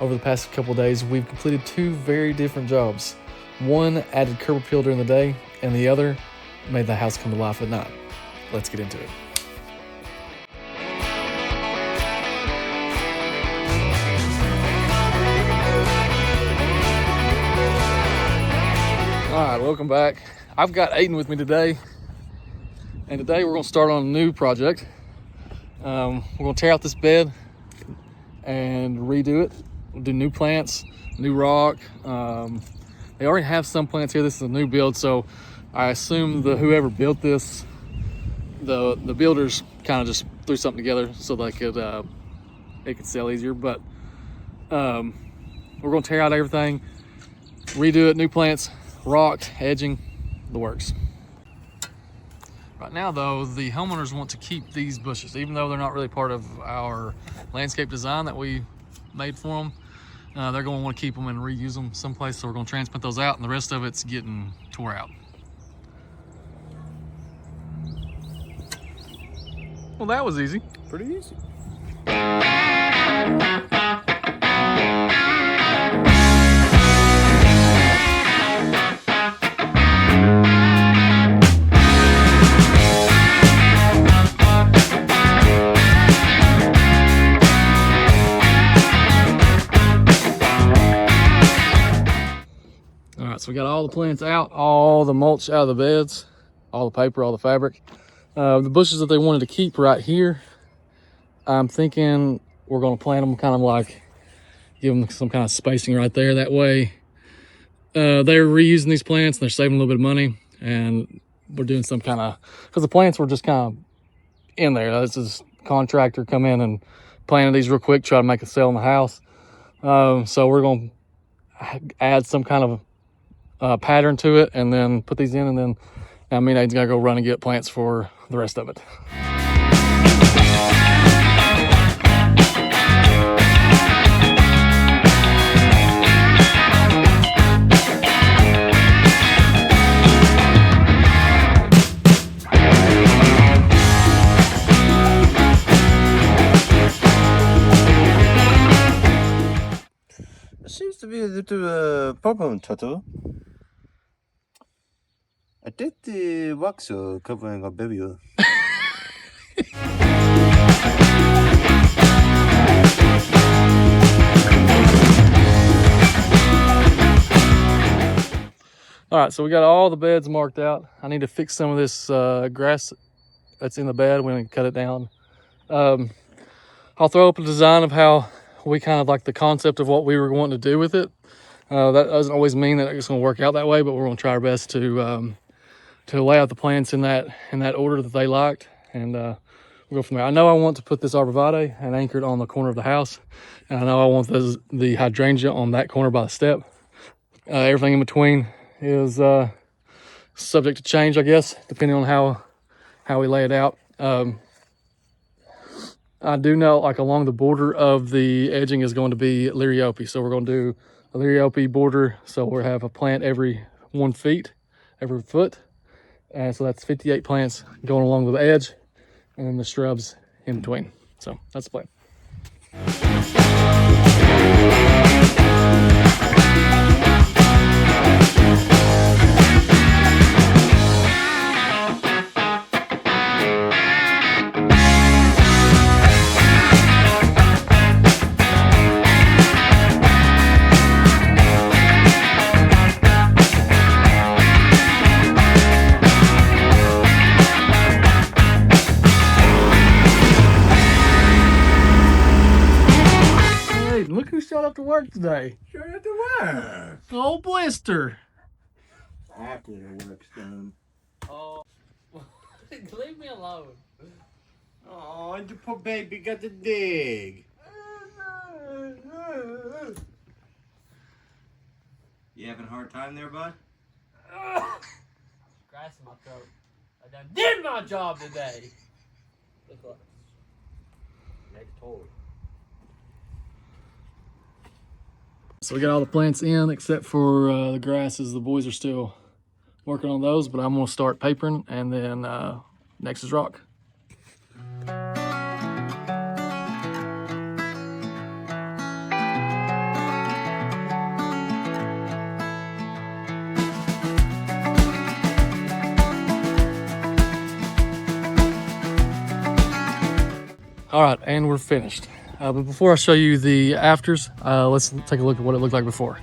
over the past couple of days, we've completed two very different jobs. One added curb appeal during the day, and the other made the house come to life at night. Let's get into it. All right, welcome back. I've got Aiden with me today, and today we're going to start on a new project. We're going to tear out this bed and redo it. We'll do new plants, new rock. They already have some plants here. This is a new build, so I assume whoever built this, the builders kind of just threw something together so they could it could sell easier. But we're going to tear out everything, redo it, new plants, rock, edging, the works. Right now, though, the homeowners want to keep these bushes, even though they're not really part of our landscape design that we made for them. They're going to want to keep them and reuse them someplace, so we're going to transplant those out, and the rest of it's getting tore out. Well, that was easy. Pretty easy. So we got all the plants out, all the mulch out of the beds, all the paper, all the fabric. The bushes that they wanted to keep right here, I'm thinking we're going to plant them kind of like, give them some kind of spacing right there. That way they're reusing these plants and they're saving a little bit of money, and we're doing some kind of, because the plants were just kind of in there. This is contractor come in and planted these real quick, try to make a sale in the house. So we're going to add some kind of pattern to it and then put these in, and then Aiden's gotta go run and get plants for the rest of it. There seems to be a little problem, Toto. I did the wax covering a baby. All right, so we got all the beds marked out. I need to fix some of this grass that's in the bed. We're gonna cut it down. I'll throw up a design of how we kind of like the concept of what we were wanting to do with it. That doesn't always mean that it's gonna work out that way, but we're gonna try our best to lay out the plants in that order that they liked, and we'll go from there. I know I want to put this arborvitae and anchor it on the corner of the house, and I know I want the hydrangea on that corner by the step. Everything in between is subject to change, I guess, depending on how we lay it out. I do know, like, along the border of the edging is going to be liriope, so we're going to do a liriope border, so we'll have a plant every 1 foot, every foot. And so that's 58 plants going along the edge, and then the shrubs in between. So that's the plan. Look who showed up to work today. Showed up to work. Old Blister. After the work's done. Oh, leave me alone. Oh, the poor baby got to dig. You having a hard time there, bud? Grass in my throat. I done did my job today. Look what. Next told. So we got all the plants in except for the grasses. The boys are still working on those, but I'm gonna start papering, and then next is rock. All right, and we're finished. But before I show you the afters, let's take a look at what it looked like before.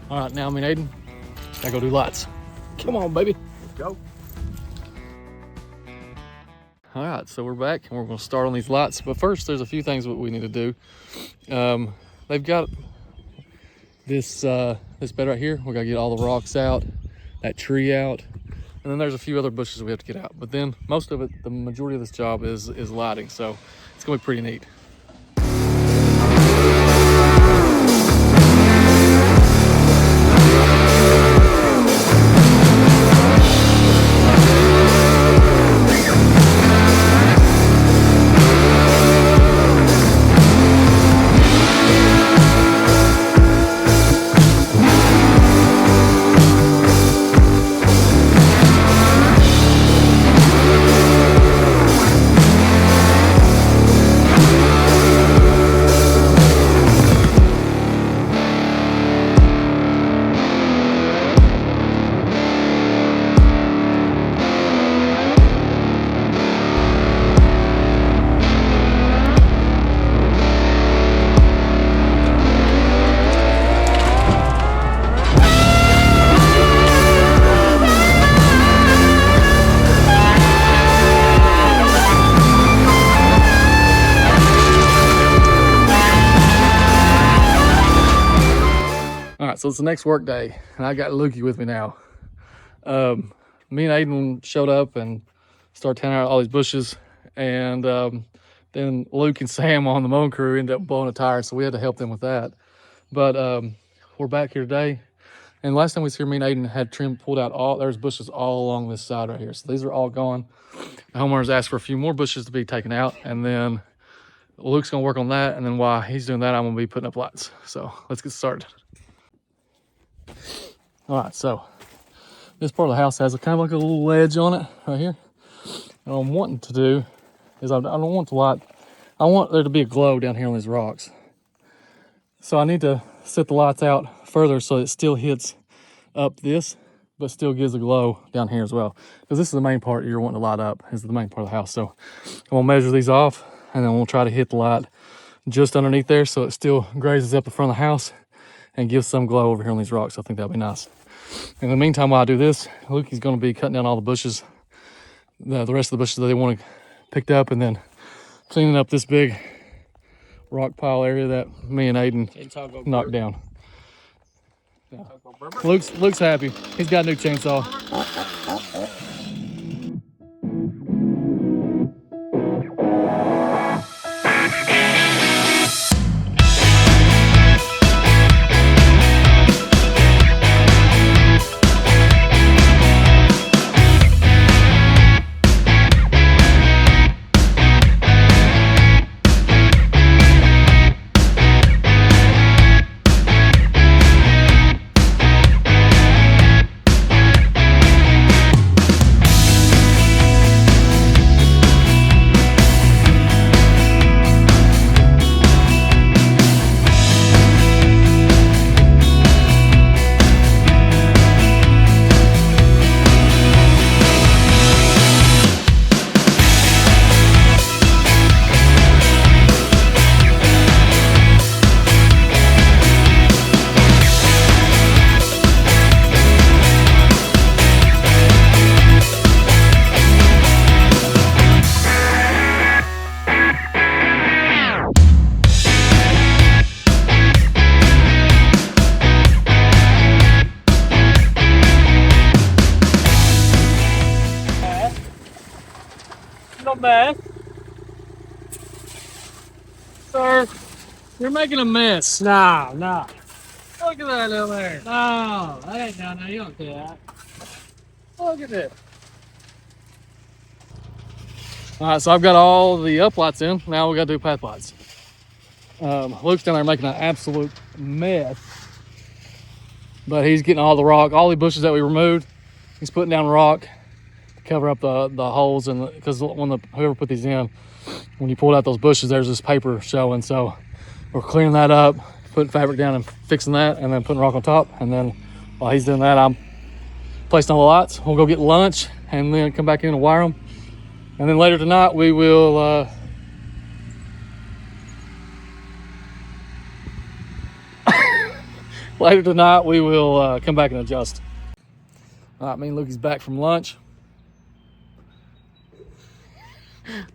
All right, now me and Aiden, gotta go do lights. Come on, baby. Let's go. All right, so we're back and we're gonna start on these lights. But first, there's a few things that we need to do. They've got this bed right here. We gotta get all the rocks out, that tree out, and then there's a few other bushes we have to get out. But then most of it, the majority of this job is lighting, so it's gonna be pretty neat. All right, so it's the next work day, and I got Lukey with me now. Me and Aiden showed up and started tearing out all these bushes, and then Luke and Sam on the mowing crew ended up blowing a tire, so we had to help them with that. But we're back here today, and last time we was here, me and Aiden had pulled out there's bushes all along this side right here. So these are all gone. The homeowners asked for a few more bushes to be taken out, and then Luke's gonna work on that, and then while he's doing that, I'm gonna be putting up lights. So let's get started. All right, so this part of the house has kind of like a little ledge on it right here. And what I'm wanting to do is I don't want the light. I want there to be a glow down here on these rocks. So I need to set the lights out further so it still hits up this, but still gives a glow down here as well. Because this is the main part you're wanting to light up, is the main part of the house. So I'm gonna measure these off, and then we'll try to hit the light just underneath there so it still grazes up the front of the house and gives some glow over here on these rocks. I think that'll be nice. In the meantime, while I do this, Lukey's gonna be cutting down all the bushes, the rest of the bushes that they want picked up, and then cleaning up this big rock pile area that me and Aiden knocked down. Yeah. Luke's happy. He's got a new chainsaw. Not bad. Sir, you're making a mess. No, no. Look at that down there. No, that ain't down there. You don't do that. Look at it. All right, so I've got all the uplights in. Now we got to do path lights. Luke's down there making an absolute mess, but he's getting all the rock, all the bushes that we removed. He's putting down rock to cover up the holes, and because when whoever put these in, when you pulled out those bushes, there's this paper showing. So we're clearing that up, putting fabric down and fixing that, and then putting rock on top. And then while he's doing that, I'm placing all the lights. We'll go get lunch and then come back in and wire them. And then later tonight, we will come back and adjust. All right, me and Lukey's back from lunch.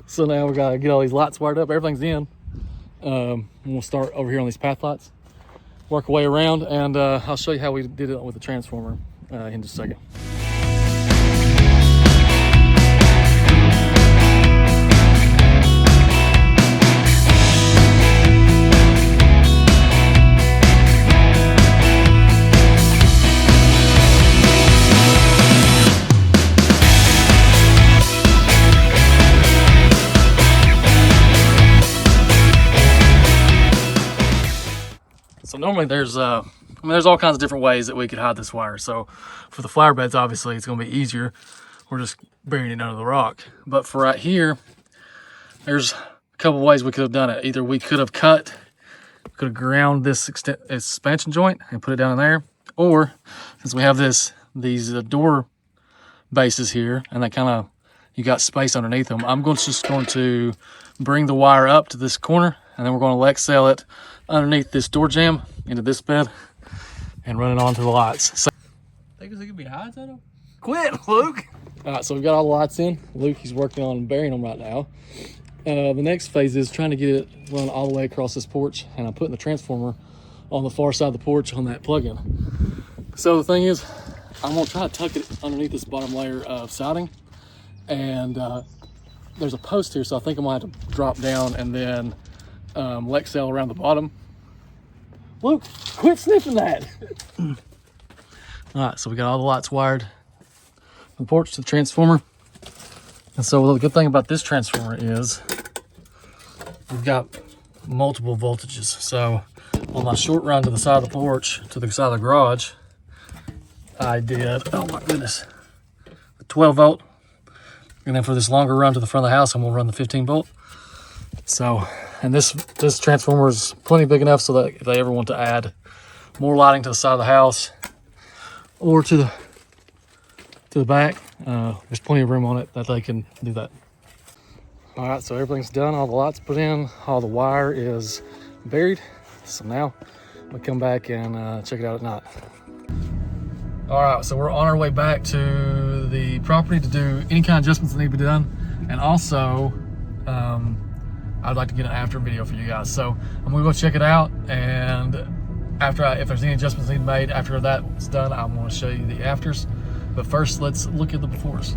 So now we gotta get all these lights wired up. Everything's in. We'll start over here on these path lights, work our way around, and I'll show you how we did it with the transformer in just a second. So normally there's all kinds of different ways that we could hide this wire. So for the flower beds, obviously it's gonna be easier. We're just burying it under the rock. But for right here, there's a couple ways we could have done it. Either we could have ground this expansion joint and put it down in there, or since we have these door bases here, and that you got space underneath them, I'm just going to bring the wire up to this corner, and then we're going to Lexcel it underneath this door jamb into this bed and run it onto the lights. So, Think it could be high, Toto? quit, Luke. All right, so we've got all the lights in. Luke, he's working on burying them right now. The next phase is trying to get it run all the way across this porch, and I'm putting the transformer on the far side of the porch on that plug-in. So the thing is, I'm gonna try to tuck it underneath this bottom layer of siding, and there's a post here, so I think I'm gonna have to drop down and then Lexcel around the bottom. Luke, quit sniffing that. All right, so we got all the lights wired from the porch to the transformer. And so the good thing about this transformer is we've got multiple voltages. So on my short run to the side of the porch, to the side of the garage, I did, oh my goodness, 12 volt. And then for this longer run to the front of the house, I'm gonna run the 15 volt. So, and this transformer is plenty big enough so that if they ever want to add more lighting to the side of the house or to the back, there's plenty of room on it that they can do that. All right, so everything's done. All the lights put in, all the wire is buried. So now we come back and check it out at night. All right, so we're on our way back to the property to do any kind of adjustments that need to be done. And also, I'd like to get an after video for you guys. So I'm gonna go check it out, and if there's any adjustments need made after that's done, I'm gonna show you the afters. But first, let's look at the befores.